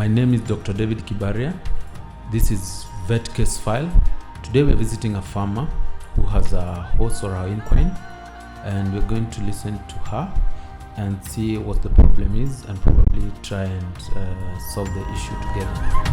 My name is Dr. DR.KIBARIA. This is Vet Case File. Today we're visiting a farmer who has a horse or a equine, and we're going to listen to her and see what the problem is and probably try and solve the issue together.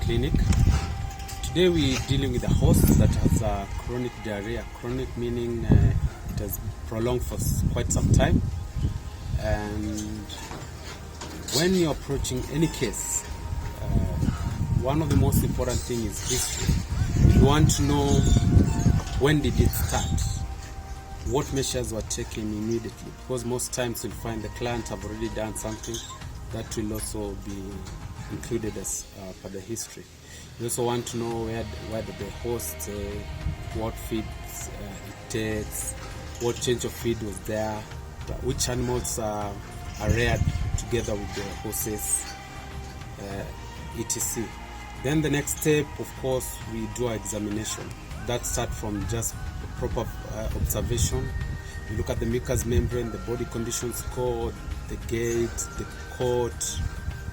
Clinic. Today we're dealing with a horse that has chronic diarrhea. Chronic meaning it has prolonged for quite some time, and when you're approaching any case, one of the most important things is history. You want to know when did it start, what measures were taken immediately, because most times you'll find the client have already done something that will also be included as for the history. You also want to know where the horse what feeds it takes, what change of feed was there, which animals are reared together with the horses, etc. Then the next step, of course, we do our examination. That starts from just proper observation. We look at the mucous membrane, the body condition score, the gait, the coat,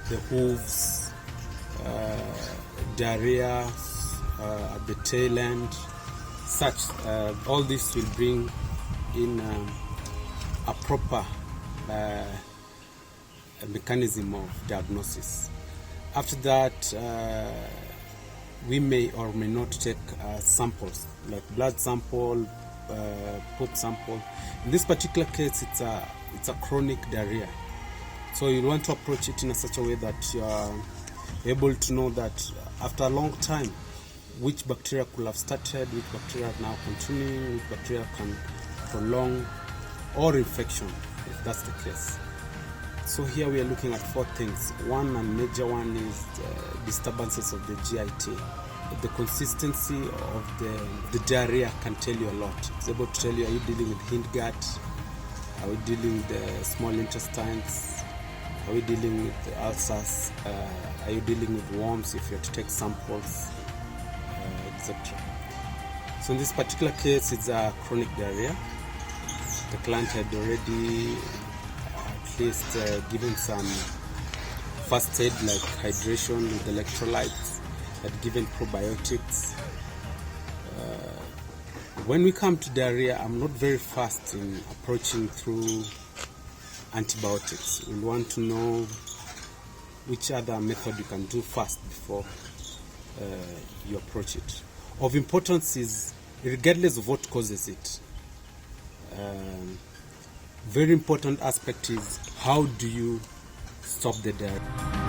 the hooves, diarrhea at the tail end, such. All this will bring in a proper mechanism of diagnosis. After that, we may or may not take samples, like blood sample, poop sample. In this particular case, it's a chronic diarrhea. So you want to approach it in such a way that you are able to know that after a long time, which bacteria could have started, which bacteria are now continuing, which bacteria can prolong, or infection, if that's the case. So here we are looking at four things. One and major one is disturbances of the GIT. The consistency of the diarrhea can tell you a lot. It's able to tell you, are you dealing with hindgut? Are we dealing with the small intestines? Are we dealing with the ulcers? Are you dealing with worms if you have to take samples, etc. So in this particular case, it's a chronic diarrhea. The client had already at least given some first aid like hydration with electrolytes, had given probiotics. When we come to diarrhea, I'm not very fast in approaching through antibiotics. We want to know which other method you can do first before you approach it. Of importance is regardless of what causes it. Very important aspect is how do you stop the diarrhea.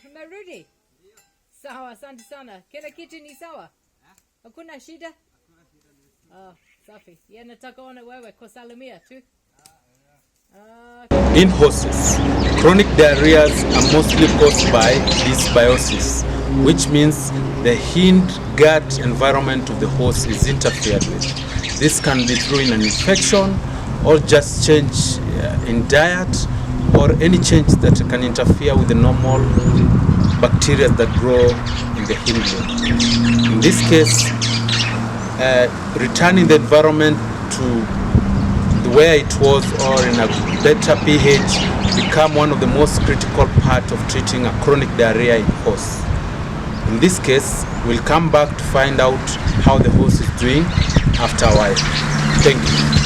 Umerudi? Sawa, asante sana. Kila kitu ni sawa? Hakuna shida? Safi. Nataka ona wewe kusalimia tu. In horses, chronic diarrheas are mostly caused by dysbiosis, which means the hind-gut environment of the horse is interfered with. This can be through an infection or just change in diet, or any change that can interfere with the normal bacteria that grow in the hindlimb. In this case, returning the environment to the way it was or in a better pH become one of the most critical part of treating a chronic diarrhea in horse. In this case, we'll come back to find out how the horse is doing after a while. Thank you.